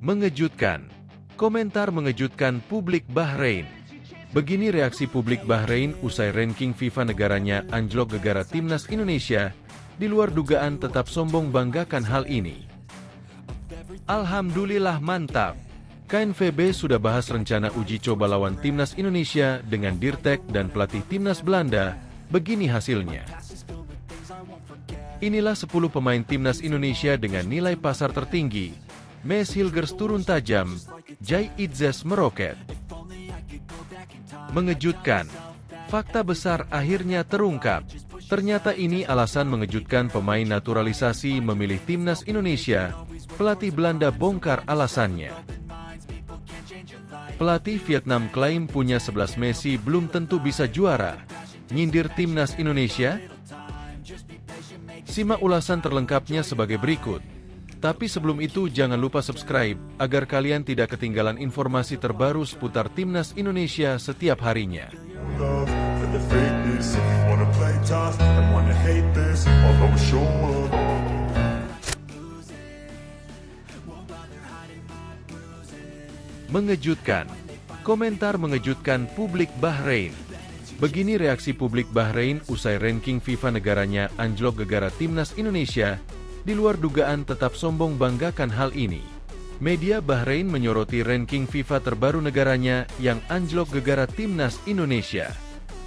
Mengejutkan. Komentar mengejutkan publik Bahrain. Begini reaksi publik Bahrain usai ranking FIFA negaranya anjlok gegara timnas Indonesia. Di luar dugaan tetap sombong banggakan hal ini. Alhamdulillah mantap. KNVB sudah bahas rencana uji coba lawan timnas Indonesia dengan Dirtek dan pelatih timnas Belanda. Begini hasilnya. Inilah 10 pemain timnas Indonesia dengan nilai pasar tertinggi. Mes Hilgers turun tajam, Jai Itzes meroket. Mengejutkan. Fakta besar akhirnya terungkap. Ternyata ini alasan mengejutkan pemain naturalisasi memilih timnas Indonesia. Pelatih Belanda bongkar alasannya. Pelatih Vietnam klaim punya 11 Messi belum tentu bisa juara. Nyindir timnas Indonesia? Simak ulasan terlengkapnya sebagai berikut. Tapi sebelum itu jangan lupa subscribe, agar kalian tidak ketinggalan informasi terbaru seputar timnas Indonesia setiap harinya. Mengejutkan. Komentar mengejutkan publik Bahrain. Begini reaksi publik Bahrain usai ranking FIFA negaranya anjlok gegara timnas Indonesia. Di luar dugaan tetap sombong banggakan hal ini. Media Bahrain menyoroti ranking FIFA terbaru negaranya yang anjlok gegara timnas Indonesia.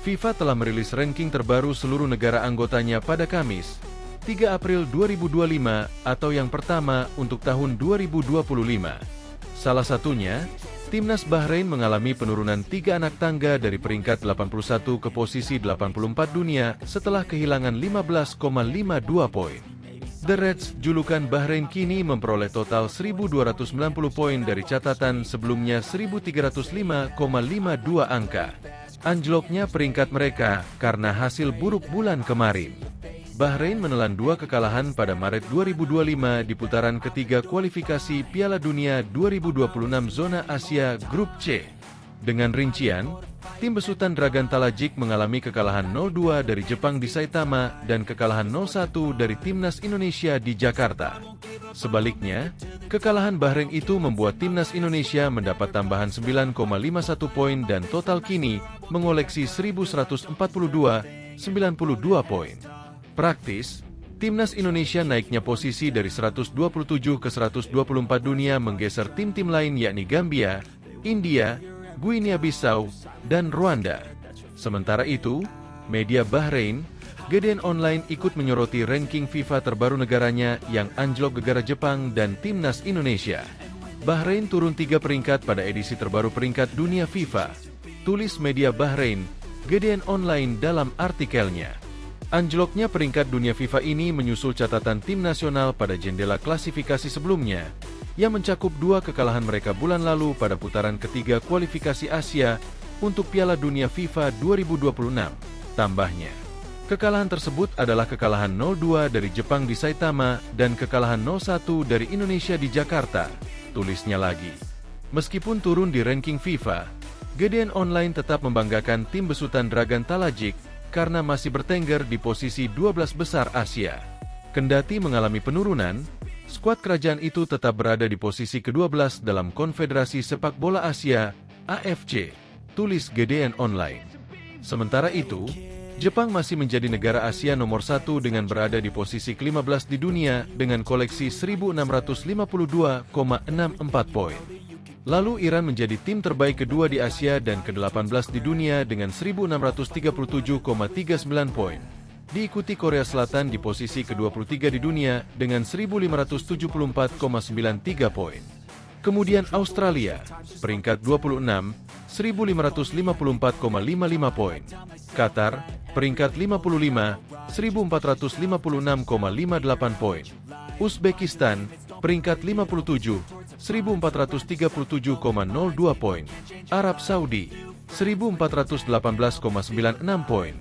FIFA telah merilis ranking terbaru seluruh negara anggotanya pada Kamis, 3 April 2025 atau yang pertama untuk tahun 2025. Salah satunya, timnas Bahrain mengalami penurunan 3 anak tangga dari peringkat 81 ke posisi 84 dunia setelah kehilangan 15,52 poin. The Reds, julukan Bahrain kini memperoleh total 1.290 poin dari catatan sebelumnya 1.305,52 angka. Anjloknya peringkat mereka karena hasil buruk bulan kemarin. Bahrain menelan 2 kekalahan pada Maret 2025 di putaran ketiga kualifikasi Piala Dunia 2026 zona Asia Grup C. Dengan rincian, tim besutan Dragan Talajik mengalami kekalahan 0-2 dari Jepang di Saitama dan kekalahan 0-1 dari timnas Indonesia di Jakarta. Sebaliknya, kekalahan Bahrain itu membuat timnas Indonesia mendapat tambahan 9,51 poin dan total kini mengoleksi 1.142,92 poin. Praktis, timnas Indonesia naiknya posisi dari 127 ke 124 dunia menggeser tim-tim lain yakni Gambia, India, Guinea-Bissau, dan Rwanda. Sementara itu, media Bahrain, GDN Online ikut menyoroti ranking FIFA terbaru negaranya yang anjlok gegara Jepang dan timnas Indonesia. Bahrain turun 3 peringkat pada edisi terbaru peringkat dunia FIFA. Tulis media Bahrain, GDN Online dalam artikelnya. Anjloknya peringkat dunia FIFA ini menyusul catatan tim nasional pada jendela klasifikasi sebelumnya, yang mencakup 2 kekalahan mereka bulan lalu pada putaran ketiga kualifikasi Asia untuk Piala Dunia FIFA 2026. Tambahnya, kekalahan tersebut adalah kekalahan 0-2 dari Jepang di Saitama dan kekalahan 0-1 dari Indonesia di Jakarta. Tulisnya lagi. Meskipun turun di ranking FIFA, GDN Online tetap membanggakan tim besutan Dragan Talajik karena masih bertengger di posisi 12 besar Asia. Kendati mengalami penurunan, skuad kerajaan itu tetap berada di posisi ke-12 dalam Konfederasi Sepak Bola Asia, AFC, tulis GDN Online. Sementara itu, Jepang masih menjadi negara Asia nomor 1 dengan berada di posisi ke-15 di dunia dengan koleksi 1.652,64 poin. Lalu Iran menjadi tim terbaik kedua di Asia dan ke-18 di dunia dengan 1.637,39 poin. Diikuti Korea Selatan di posisi ke-23 di dunia dengan 1.574,93 poin. Kemudian Australia, peringkat 26, 1.554,55 poin. Qatar, peringkat 55, 1.456,58 poin. Uzbekistan, peringkat 57, 1.437,02 poin. Arab Saudi, 1.418,96 poin.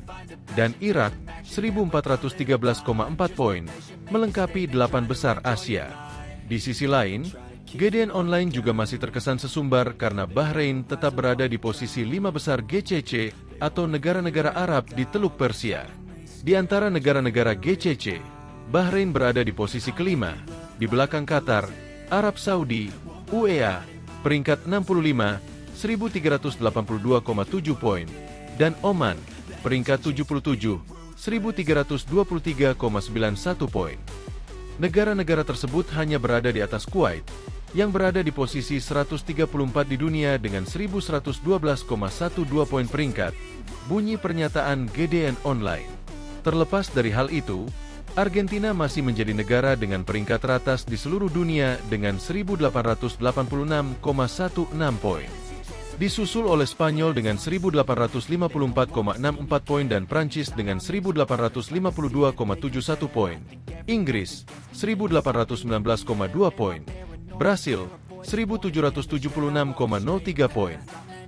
Dan Irak, 1.413,4 poin, melengkapi 8 besar Asia. Di sisi lain, GDN Online juga masih terkesan sesumbar karena Bahrain tetap berada di posisi 5 besar GCC atau negara-negara Arab di Teluk Persia. Di antara negara-negara GCC, Bahrain berada di posisi kelima, di belakang Qatar, Arab Saudi, UEA, peringkat 65, 1.382,7 poin, dan Oman, peringkat 77, 1.323,91 poin. Negara-negara tersebut hanya berada di atas Kuwait, yang berada di posisi 134 di dunia dengan 1.112,12 poin peringkat, bunyi pernyataan GDN Online. Terlepas dari hal itu, Argentina masih menjadi negara dengan peringkat teratas di seluruh dunia dengan 1.886,16 poin. Disusul oleh Spanyol dengan 1.854,64 poin dan Prancis dengan 1.852,71 poin. Inggris, 1.819,2 poin. Brasil, 1.776,03 poin.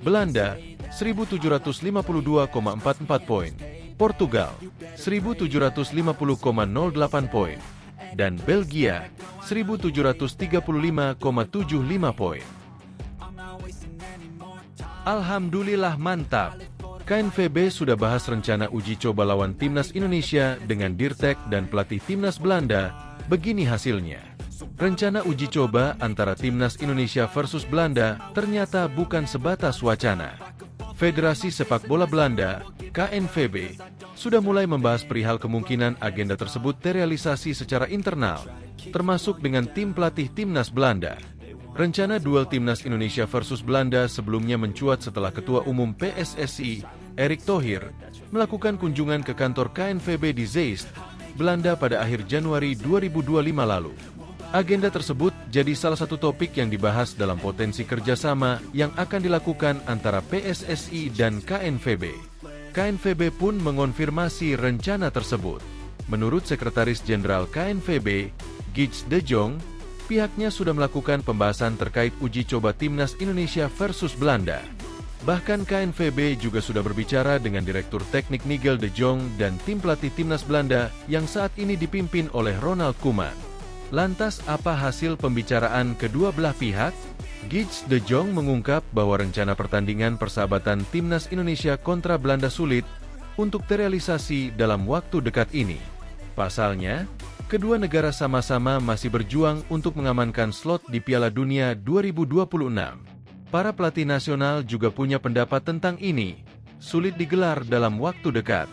Belanda, 1.752,44 poin. Portugal, 1.750,08 poin. Dan Belgia, 1.735,75 poin. Alhamdulillah mantap. KNVB sudah bahas rencana uji coba lawan Timnas Indonesia dengan Dirtek dan pelatih Timnas Belanda. Begini hasilnya. Rencana uji coba antara Timnas Indonesia versus Belanda ternyata bukan sebatas wacana. Federasi Sepak Bola Belanda, KNVB, sudah mulai membahas perihal kemungkinan agenda tersebut terrealisasi secara internal, termasuk dengan tim pelatih Timnas Belanda. Rencana duel Timnas Indonesia versus Belanda sebelumnya mencuat setelah Ketua Umum PSSI, Erick Thohir, melakukan kunjungan ke kantor KNVB di Zeist, Belanda pada akhir Januari 2025 lalu. Agenda tersebut jadi salah satu topik yang dibahas dalam potensi kerjasama yang akan dilakukan antara PSSI dan KNVB. KNVB pun mengonfirmasi rencana tersebut. Menurut Sekretaris Jenderal KNVB, Guy de Jong, pihaknya sudah melakukan pembahasan terkait uji coba Timnas Indonesia versus Belanda. Bahkan KNVB juga sudah berbicara dengan Direktur Teknik Nigel de Jong dan tim pelatih Timnas Belanda yang saat ini dipimpin oleh Ronald Koeman. Lantas apa hasil pembicaraan kedua belah pihak? Guy de Jong mengungkap bahwa rencana pertandingan persahabatan Timnas Indonesia kontra Belanda sulit untuk terrealisasi dalam waktu dekat ini. Pasalnya, kedua negara sama-sama masih berjuang untuk mengamankan slot di Piala Dunia 2026. Para pelatih nasional juga punya pendapat tentang ini, sulit digelar dalam waktu dekat.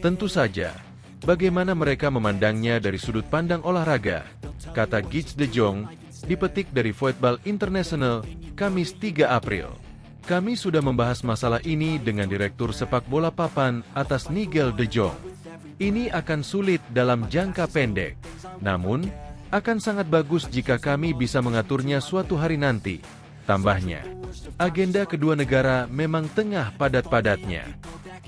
Tentu saja, bagaimana mereka memandangnya dari sudut pandang olahraga, kata Guy de Jong, dipetik dari Voetbal International, Kamis 3 April. Kami sudah membahas masalah ini dengan Direktur Sepak Bola Papan atas Nigel de Jong. Ini akan sulit dalam jangka pendek, namun akan sangat bagus jika kami bisa mengaturnya suatu hari nanti, tambahnya. Agenda kedua negara memang tengah padat-padatnya.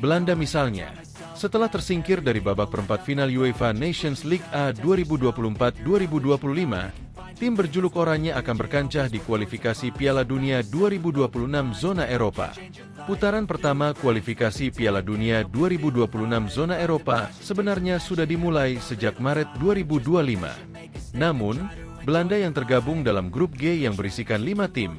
Belanda misalnya, setelah tersingkir dari babak perempat final UEFA Nations League A 2024-2025, tim berjuluk oranye akan berkancah di kualifikasi Piala Dunia 2026 zona Eropa. Putaran pertama kualifikasi Piala Dunia 2026 zona Eropa sebenarnya sudah dimulai sejak Maret 2025. Namun, Belanda yang tergabung dalam grup G yang berisikan 5 tim,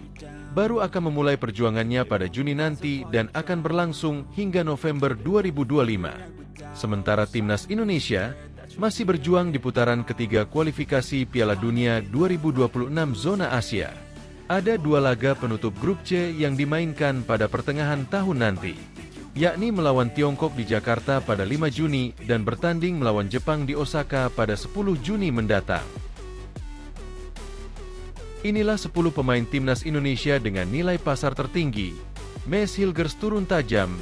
baru akan memulai perjuangannya pada Juni nanti dan akan berlangsung hingga November 2025. Sementara Timnas Indonesia masih berjuang di putaran ketiga kualifikasi Piala Dunia 2026 zona Asia. Ada 2 laga penutup grup C yang dimainkan pada pertengahan tahun nanti, yakni melawan Tiongkok di Jakarta pada 5 Juni dan bertanding melawan Jepang di Osaka pada 10 Juni mendatang. Inilah 10 pemain Timnas Indonesia dengan nilai pasar tertinggi. Mees Hilgers turun tajam,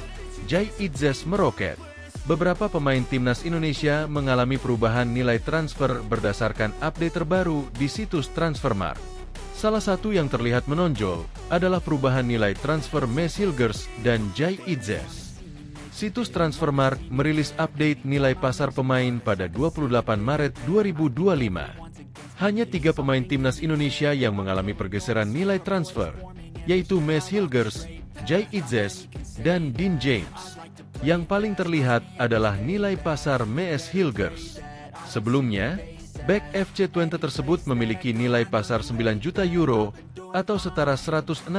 Jai Itzes meroket. Beberapa pemain Timnas Indonesia mengalami perubahan nilai transfer berdasarkan update terbaru di situs Transfermarkt. Salah satu yang terlihat menonjol adalah perubahan nilai transfer Mees Hilgers dan Jai Itzes. Situs Transfermarkt merilis update nilai pasar pemain pada 28 Maret 2025. Hanya 3 pemain Timnas Indonesia yang mengalami pergeseran nilai transfer, yaitu Mees Hilgers, Jai Itzes, dan Dean James. Yang paling terlihat adalah nilai pasar Mees Hilgers. Sebelumnya, bek FC Twente tersebut memiliki nilai pasar 9 juta euro atau setara 164,8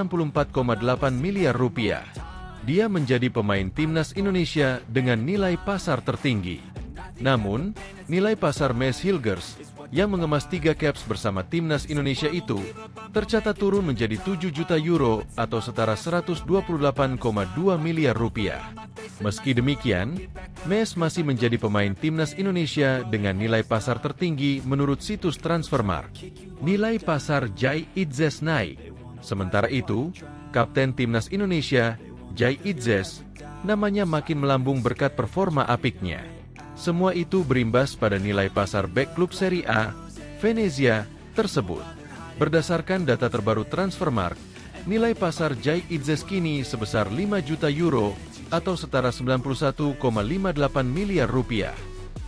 miliar rupiah. Dia menjadi pemain Timnas Indonesia dengan nilai pasar tertinggi. Namun, nilai pasar Maes Hilgers yang mengemas 3 caps bersama timnas Indonesia itu tercatat turun menjadi 7 juta euro atau setara 128,2 miliar rupiah. Meski demikian, Maes masih menjadi pemain timnas Indonesia dengan nilai pasar tertinggi menurut situs Transfermarkt. Nilai pasar Jai Itzes naik. Sementara itu, Kapten Timnas Indonesia, Jai Itzes, namanya makin melambung berkat performa apiknya. Semua itu berimbas pada nilai pasar bek klub Serie A, Venezia, tersebut. Berdasarkan data terbaru Transfermarkt, nilai pasar Jai Itzes kini sebesar 5 juta euro atau setara 91,58 miliar rupiah.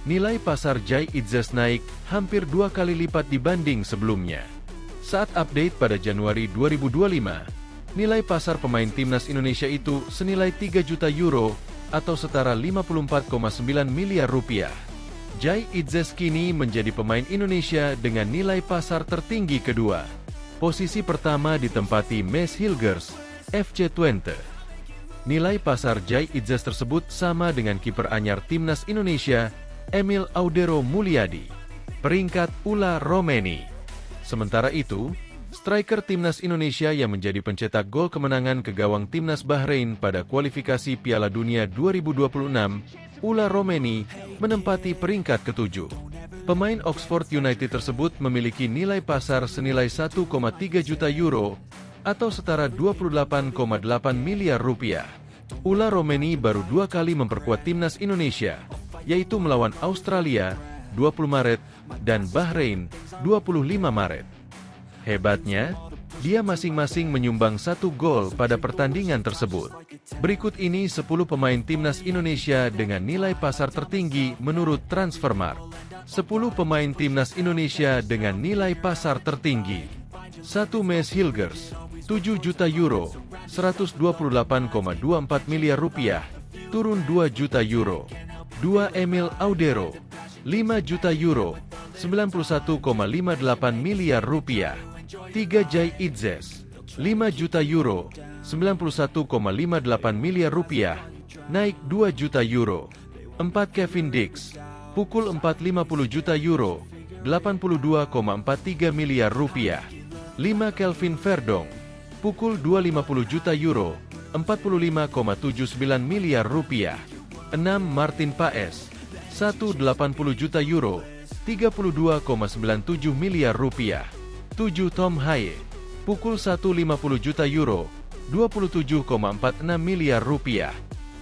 Nilai pasar Jai Itzes naik hampir 2 kali lipat dibanding sebelumnya. Saat update pada Januari 2025, nilai pasar pemain timnas Indonesia itu senilai 3 juta euro atau setara 54,9 miliar rupiah. Jai Itzes kini menjadi pemain Indonesia dengan nilai pasar tertinggi kedua. Posisi pertama ditempati Maes Hilgers, FC Twente. Nilai pasar Jai Itzes tersebut sama dengan kiper anyar timnas Indonesia, Emil Audero Mulyadi. Peringkat Ula Romeni. Sementara itu, striker timnas Indonesia yang menjadi pencetak gol kemenangan ke gawang timnas Bahrain pada kualifikasi Piala Dunia 2026, Ula Romeni, menempati peringkat ke-7. Pemain Oxford United tersebut memiliki nilai pasar senilai 1,3 juta euro atau setara 28,8 miliar rupiah. Ula Romeni baru 2 kali memperkuat timnas Indonesia, yaitu melawan Australia 20 Maret dan Bahrain 25 Maret. Hebatnya, dia masing-masing menyumbang 1 gol pada pertandingan tersebut. Berikut ini 10 pemain timnas Indonesia dengan nilai pasar tertinggi menurut Transfermarkt. 10 pemain timnas Indonesia dengan nilai pasar tertinggi. 1. Maes Hilgers, 7 juta euro, 128,24 miliar rupiah, turun 2 juta euro. 2. Emil Audero, 5 juta euro, 91,58 miliar rupiah. 3. Jai Itzes, 5 juta euro, 91,58 miliar rupiah, naik 2 juta euro. 4. Kevin Dix, pukul 4,50 juta euro, 82,43 miliar rupiah. 5. Kelvin Verdong, pukul 2,50 juta euro, 45,79 miliar rupiah. 6. Martin Paes, 1,80 juta euro, 32,97 miliar rupiah. 7. Tom Haye, pukul 1,50 juta euro, 27,46 miliar rupiah.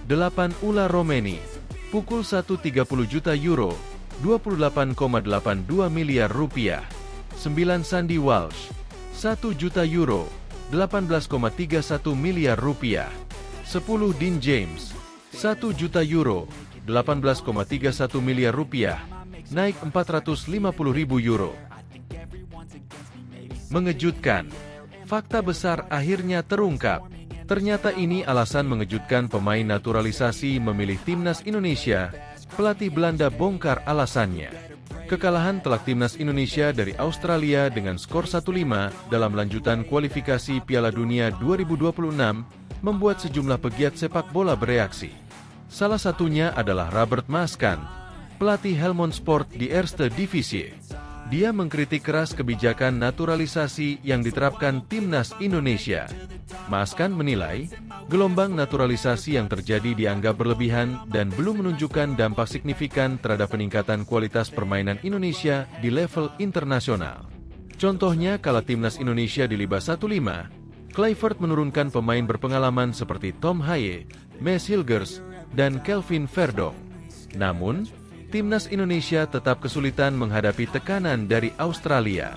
8. Ula Romeni, pukul 1,30 juta euro, 28,82 miliar rupiah. 9. Sandy Walsh, 1 juta euro, 18,31 miliar rupiah. 10. Dean James, 1 juta euro, 18,31 miliar rupiah, naik 450.000 euro. Mengejutkan. Fakta besar akhirnya terungkap. Ternyata ini alasan mengejutkan pemain naturalisasi memilih timnas Indonesia. Pelatih Belanda bongkar alasannya. Kekalahan telak timnas Indonesia dari Australia dengan skor 1-5 dalam lanjutan kualifikasi Piala Dunia 2026 membuat sejumlah pegiat sepak bola bereaksi. Salah satunya adalah Robert Maaskan, pelatih Helmond Sport di Eerste Divisie. Dia mengkritik keras kebijakan naturalisasi yang diterapkan timnas Indonesia. Maaskan menilai, gelombang naturalisasi yang terjadi dianggap berlebihan dan belum menunjukkan dampak signifikan terhadap peningkatan kualitas permainan Indonesia di level internasional. Contohnya kala timnas Indonesia di Liga 1-5, Kluivert menurunkan pemain berpengalaman seperti Tom Haye, Maes Hilgers, dan Kelvin Verdong. Namun, timnas Indonesia tetap kesulitan menghadapi tekanan dari Australia.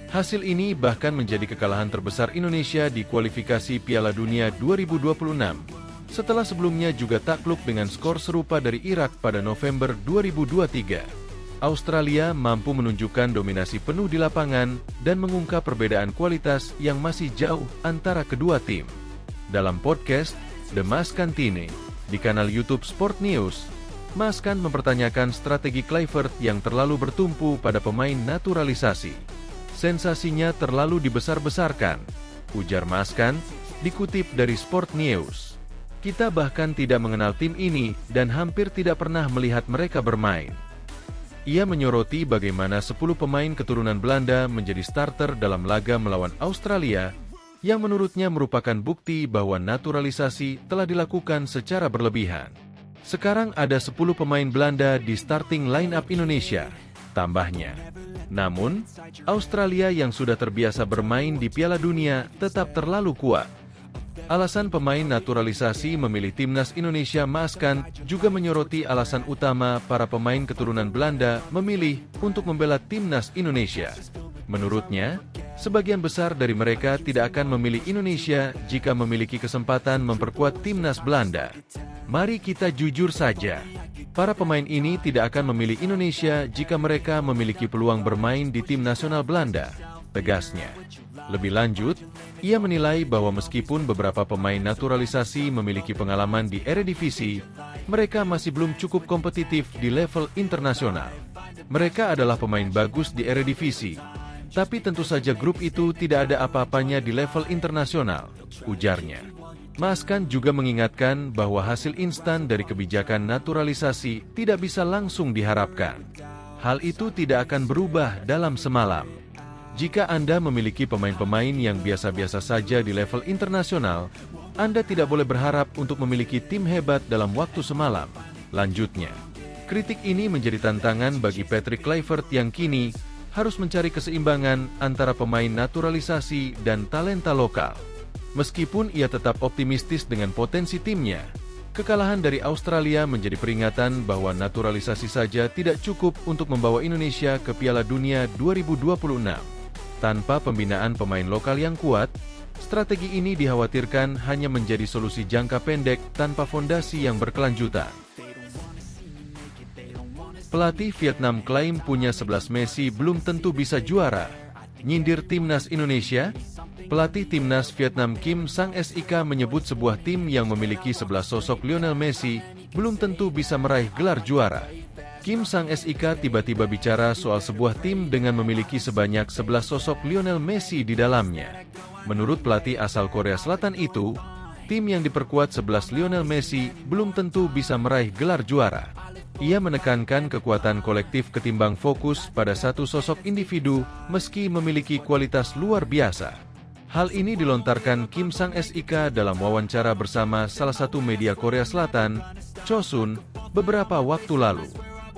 Hasil ini bahkan menjadi kekalahan terbesar Indonesia di kualifikasi Piala Dunia 2026, setelah sebelumnya juga takluk dengan skor serupa dari Irak pada November 2023. Australia mampu menunjukkan dominasi penuh di lapangan dan mengungkap perbedaan kualitas yang masih jauh antara kedua tim. Dalam podcast The Maaskan Tine di kanal YouTube Sport News, Maaskan mempertanyakan strategi Kluivert yang terlalu bertumpu pada pemain naturalisasi. Sensasinya terlalu dibesar-besarkan, ujar Maaskan, dikutip dari Sport News. Kita bahkan tidak mengenal tim ini dan hampir tidak pernah melihat mereka bermain. Ia menyoroti bagaimana 10 pemain keturunan Belanda menjadi starter dalam laga melawan Australia, yang menurutnya merupakan bukti bahwa naturalisasi telah dilakukan secara berlebihan. Sekarang ada 10 pemain Belanda di starting line-up Indonesia, tambahnya. Namun, Australia yang sudah terbiasa bermain di Piala Dunia tetap terlalu kuat. Alasan pemain naturalisasi memilih timnas Indonesia Maaskan juga menyoroti alasan utama para pemain keturunan Belanda memilih untuk membela timnas Indonesia. Menurutnya, sebagian besar dari mereka tidak akan memilih Indonesia jika memiliki kesempatan memperkuat timnas Belanda. Mari kita jujur saja, para pemain ini tidak akan memilih Indonesia jika mereka memiliki peluang bermain di tim nasional Belanda, tegasnya. Lebih lanjut, ia menilai bahwa meskipun beberapa pemain naturalisasi memiliki pengalaman di Eredivisie, mereka masih belum cukup kompetitif di level internasional. Mereka adalah pemain bagus di Eredivisie, tapi tentu saja grup itu tidak ada apa-apanya di level internasional, ujarnya. Maaskan juga mengingatkan bahwa hasil instan dari kebijakan naturalisasi tidak bisa langsung diharapkan. Hal itu tidak akan berubah dalam semalam. Jika Anda memiliki pemain-pemain yang biasa-biasa saja di level internasional, Anda tidak boleh berharap untuk memiliki tim hebat dalam waktu semalam, lanjutnya. Kritik ini menjadi tantangan bagi Patrick Kluivert yang kini harus mencari keseimbangan antara pemain naturalisasi dan talenta lokal. Meskipun ia tetap optimistis dengan potensi timnya, kekalahan dari Australia menjadi peringatan bahwa naturalisasi saja tidak cukup untuk membawa Indonesia ke Piala Dunia 2026. Tanpa pembinaan pemain lokal yang kuat, strategi ini dikhawatirkan hanya menjadi solusi jangka pendek tanpa fondasi yang berkelanjutan. Pelatih Vietnam klaim punya 11 Messi belum tentu bisa juara. Nyindir timnas Indonesia? Pelatih timnas Vietnam Kim Sang-sik menyebut sebuah tim yang memiliki 11 sosok Lionel Messi belum tentu bisa meraih gelar juara. Kim Sang-sik tiba-tiba bicara soal sebuah tim dengan memiliki sebanyak 11 sosok Lionel Messi di dalamnya. Menurut pelatih asal Korea Selatan itu, tim yang diperkuat 11 Lionel Messi belum tentu bisa meraih gelar juara. Ia menekankan kekuatan kolektif ketimbang fokus pada satu sosok individu meski memiliki kualitas luar biasa. Hal ini dilontarkan Kim Sang-sik dalam wawancara bersama salah satu media Korea Selatan, Chosun, beberapa waktu lalu.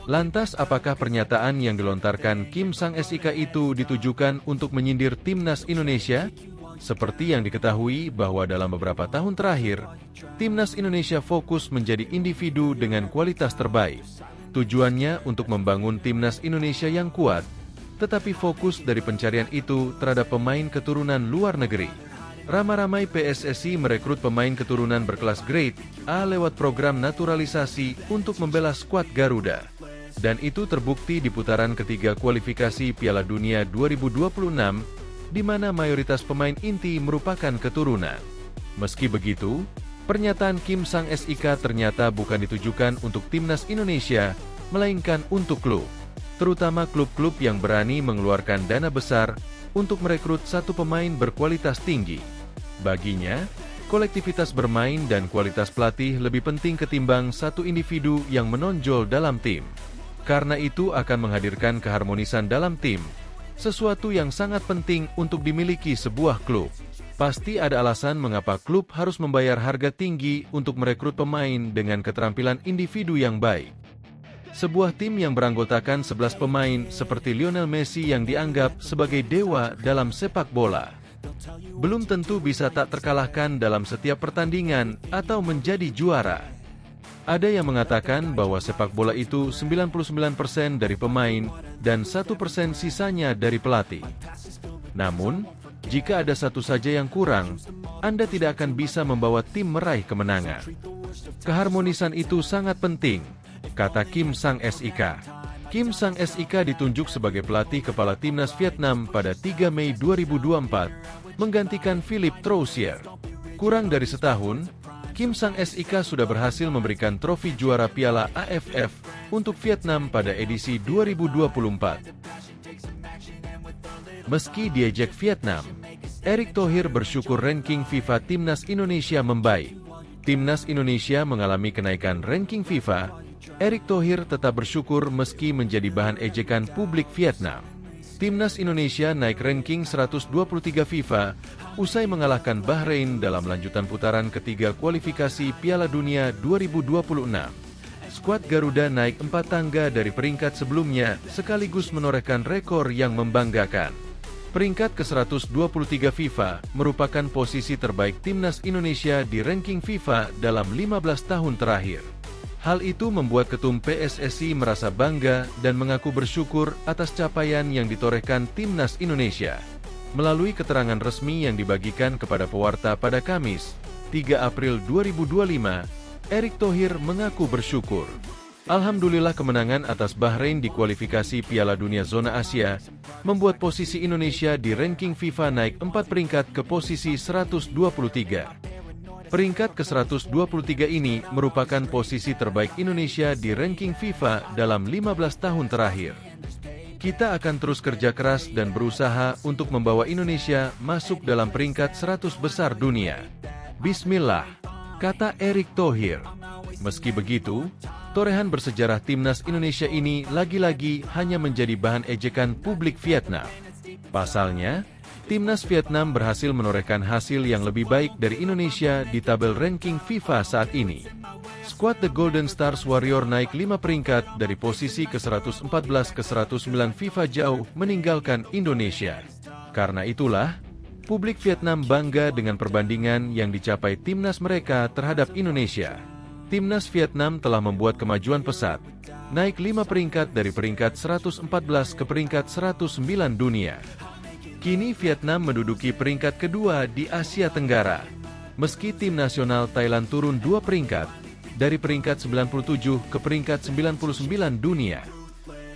Lantas apakah pernyataan yang dilontarkan Kim Sang-sik itu ditujukan untuk menyindir timnas Indonesia? Seperti yang diketahui bahwa dalam beberapa tahun terakhir, timnas Indonesia fokus menjadi individu dengan kualitas terbaik. Tujuannya untuk membangun timnas Indonesia yang kuat, tetapi fokus dari pencarian itu terhadap pemain keturunan luar negeri. Ramai-ramai PSSI merekrut pemain keturunan berkelas grade A lewat program naturalisasi untuk membela skuad Garuda. Dan itu terbukti di putaran ketiga kualifikasi Piala Dunia 2026, di mana mayoritas pemain inti merupakan keturunan. Meski begitu, pernyataan Kim Sang-sik ternyata bukan ditujukan untuk timnas Indonesia, melainkan untuk klub. Terutama klub-klub yang berani mengeluarkan dana besar untuk merekrut satu pemain berkualitas tinggi. Baginya, kolektivitas bermain dan kualitas pelatih lebih penting ketimbang satu individu yang menonjol dalam tim. Karena itu akan menghadirkan keharmonisan dalam tim, sesuatu yang sangat penting untuk dimiliki sebuah klub. Pasti ada alasan mengapa klub harus membayar harga tinggi untuk merekrut pemain dengan keterampilan individu yang baik. Sebuah tim yang beranggotakan 11 pemain seperti Lionel Messi yang dianggap sebagai dewa dalam sepak bola, belum tentu bisa tak terkalahkan dalam setiap pertandingan atau menjadi juara. Ada yang mengatakan bahwa sepak bola itu 99% dari pemain dan 1% sisanya dari pelatih. Namun, jika ada satu saja yang kurang, Anda tidak akan bisa membawa tim meraih kemenangan. Keharmonisan itu sangat penting, kata Kim Sang-sik. Kim Sang-sik ditunjuk sebagai pelatih kepala timnas Vietnam pada 3 Mei 2024, menggantikan Philippe Troussier. Kurang dari setahun, Kim Sang-sik sudah berhasil memberikan trofi juara Piala AFF untuk Vietnam pada edisi 2024. Meski diejek Vietnam, Erick Thohir bersyukur ranking FIFA Timnas Indonesia membaik. Timnas Indonesia mengalami kenaikan ranking FIFA Erick Thohir tetap bersyukur meski menjadi bahan ejekan publik Vietnam. Timnas Indonesia naik ranking 123 FIFA usai mengalahkan Bahrain dalam lanjutan putaran ketiga kualifikasi Piala Dunia 2026. Skuad Garuda naik 4 tangga dari peringkat sebelumnya sekaligus menorehkan rekor yang membanggakan. Peringkat ke-123 FIFA merupakan posisi terbaik Timnas Indonesia di ranking FIFA dalam 15 tahun terakhir. Hal itu membuat Ketum PSSI merasa bangga dan mengaku bersyukur atas capaian yang ditorehkan Timnas Indonesia. Melalui keterangan resmi yang dibagikan kepada pewarta pada Kamis, 3 April 2025, Erick Thohir mengaku bersyukur. Alhamdulillah kemenangan atas Bahrain di kualifikasi Piala Dunia Zona Asia membuat posisi Indonesia di ranking FIFA naik 4 peringkat ke posisi 123. Peringkat ke-123 ini merupakan posisi terbaik Indonesia di ranking FIFA dalam 15 tahun terakhir. Kita akan terus kerja keras dan berusaha untuk membawa Indonesia masuk dalam peringkat 100 besar dunia. Bismillah, kata Erick Thohir. Meski begitu, torehan bersejarah Timnas Indonesia ini lagi-lagi hanya menjadi bahan ejekan publik Vietnam. Pasalnya, Timnas Vietnam berhasil menorehkan hasil yang lebih baik dari Indonesia di tabel ranking FIFA saat ini. Skuad The Golden Stars Warrior naik 5 peringkat dari posisi ke-114 ke 109 FIFA jauh meninggalkan Indonesia. Karena itulah, publik Vietnam bangga dengan perbandingan yang dicapai timnas mereka terhadap Indonesia. Timnas Vietnam telah membuat kemajuan pesat, naik 5 peringkat dari peringkat 114 ke peringkat 109 dunia. Kini Vietnam menduduki peringkat kedua di Asia Tenggara. Meski tim nasional Thailand turun 2 peringkat, dari peringkat 97 ke peringkat 99 dunia.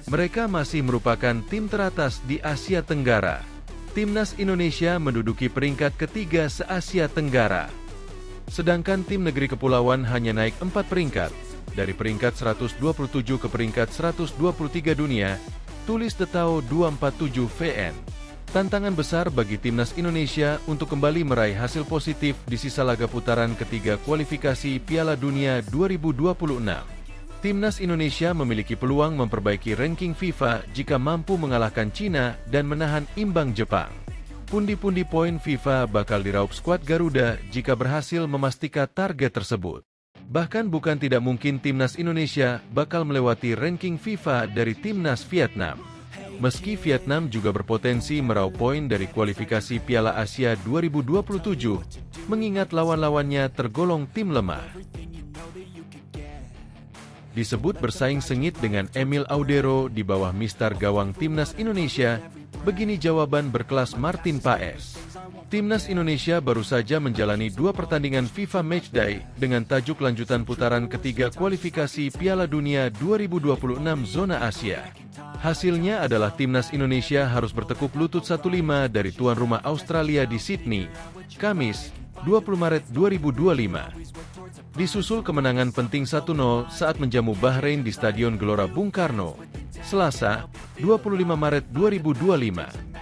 Mereka masih merupakan tim teratas di Asia Tenggara. Timnas Indonesia menduduki peringkat ketiga se-Asia Tenggara. Sedangkan tim negeri kepulauan hanya naik 4 peringkat, dari peringkat 127 ke peringkat 123 dunia, tulis Detao 247 VN. Tantangan besar bagi Timnas Indonesia untuk kembali meraih hasil positif di sisa laga putaran ketiga kualifikasi Piala Dunia 2026. Timnas Indonesia memiliki peluang memperbaiki ranking FIFA jika mampu mengalahkan Cina dan menahan imbang Jepang. Pundi-pundi poin FIFA bakal diraup skuad Garuda jika berhasil memastikan target tersebut. Bahkan bukan tidak mungkin Timnas Indonesia bakal melewati ranking FIFA dari Timnas Vietnam. Meski Vietnam juga berpotensi meraup poin dari kualifikasi Piala Asia 2027, mengingat lawan-lawannya tergolong tim lemah. Disebut bersaing sengit dengan Emil Audero di bawah mistar gawang Timnas Indonesia, begini jawaban berkelas Martin Paes. Timnas Indonesia baru saja menjalani 2 pertandingan FIFA Matchday dengan tajuk lanjutan putaran ketiga kualifikasi Piala Dunia 2026 Zona Asia. Hasilnya adalah Timnas Indonesia harus bertekuk lutut 1-5 dari tuan rumah Australia di Sydney, Kamis, 20 Maret 2025. Disusul kemenangan penting 1-0 saat menjamu Bahrain di Stadion Gelora Bung Karno, Selasa, 25 Maret 2025.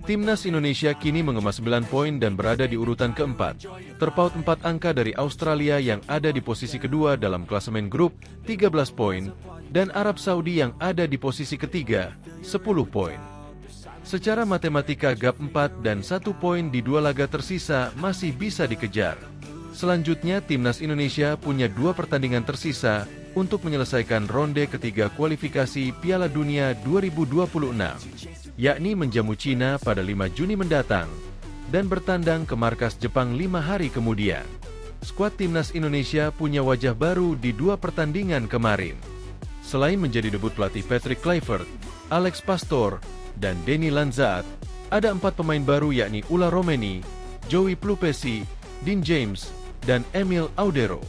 Timnas Indonesia kini mengemas 9 poin dan berada di urutan keempat, terpaut 4 angka dari Australia yang ada di posisi kedua dalam klasemen grup, 13 poin, dan Arab Saudi yang ada di posisi ketiga, 10 poin. Secara matematika gap 4 dan 1 poin di 2 laga tersisa masih bisa dikejar. Selanjutnya Timnas Indonesia punya 2 pertandingan tersisa untuk menyelesaikan ronde ketiga kualifikasi Piala Dunia 2026, yakni menjamu Cina pada 5 Juni mendatang, dan bertandang ke markas Jepang 5 hari kemudian. Skuad Timnas Indonesia punya wajah baru di 2 pertandingan kemarin. Selain menjadi debut pelatih Patrick Kluivert, Alex Pastoor, dan Denny Lanzaat, ada 4 pemain baru yakni Ulla Romeni, Joey Plupesi, Dean James, dan Emil Audero.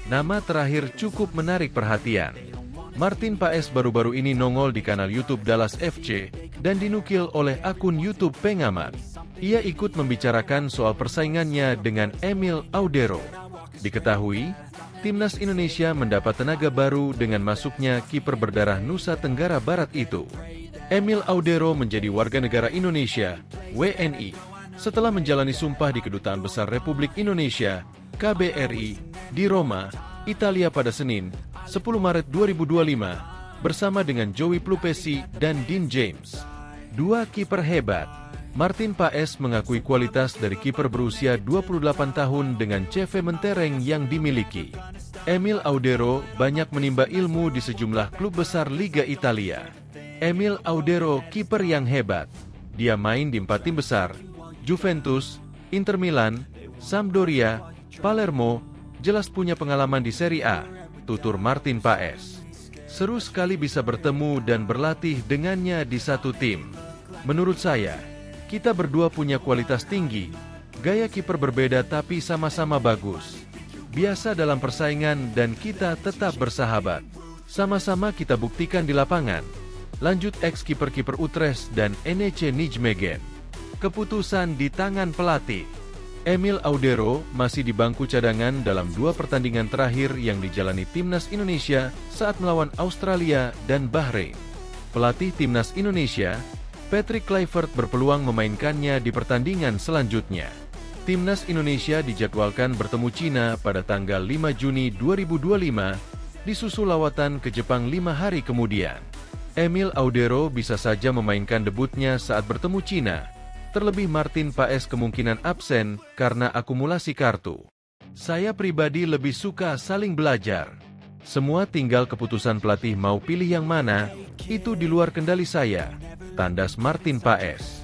Nama terakhir cukup menarik perhatian. Martin Paes baru-baru ini nongol di kanal YouTube Dallas FC dan dinukil oleh akun YouTube Pengamat. Ia ikut membicarakan soal persaingannya dengan Emil Audero. Diketahui, Timnas Indonesia mendapat tenaga baru dengan masuknya kiper berdarah Nusa Tenggara Barat itu. Emil Audero menjadi warga negara Indonesia, WNI, setelah menjalani sumpah di Kedutaan Besar Republik Indonesia, KBRI, di Roma, Italia pada Senin, 10 Maret 2025, bersama dengan Joey Plupesi dan Dean James. Dua kiper hebat. Martin Paes mengakui kualitas dari kiper berusia 28 tahun dengan CV mentereng yang dimiliki. Emil Audero banyak menimba ilmu di sejumlah klub besar Liga Italia. Emil Audero kiper yang hebat. Dia main di 4 tim besar, Juventus, Inter Milan, Sampdoria, Palermo, jelas punya pengalaman di Serie A, tutur Martin Paes. Seru sekali bisa bertemu dan berlatih dengannya di satu tim. Menurut saya, kita berdua punya kualitas tinggi, gaya kiper berbeda tapi sama-sama bagus. Biasa dalam persaingan dan kita tetap bersahabat. Sama-sama kita buktikan di lapangan. Lanjut ex-kiper-kiper Utrecht dan NEC Nijmegen. Keputusan di tangan pelatih. Emil Audero masih di bangku cadangan dalam 2 pertandingan terakhir yang dijalani Timnas Indonesia saat melawan Australia dan Bahrain. Pelatih Timnas Indonesia, Patrick Kluivert berpeluang memainkannya di pertandingan selanjutnya. Timnas Indonesia dijadwalkan bertemu Cina pada tanggal 5 Juni 2025, disusul lawatan ke Jepang 5 hari kemudian. Emil Audero bisa saja memainkan debutnya saat bertemu Cina, terlebih Martin Paes kemungkinan absen karena akumulasi kartu. Saya pribadi lebih suka saling belajar. Semua tinggal keputusan pelatih mau pilih yang mana, itu di luar kendali saya. Tandas Martin Paes.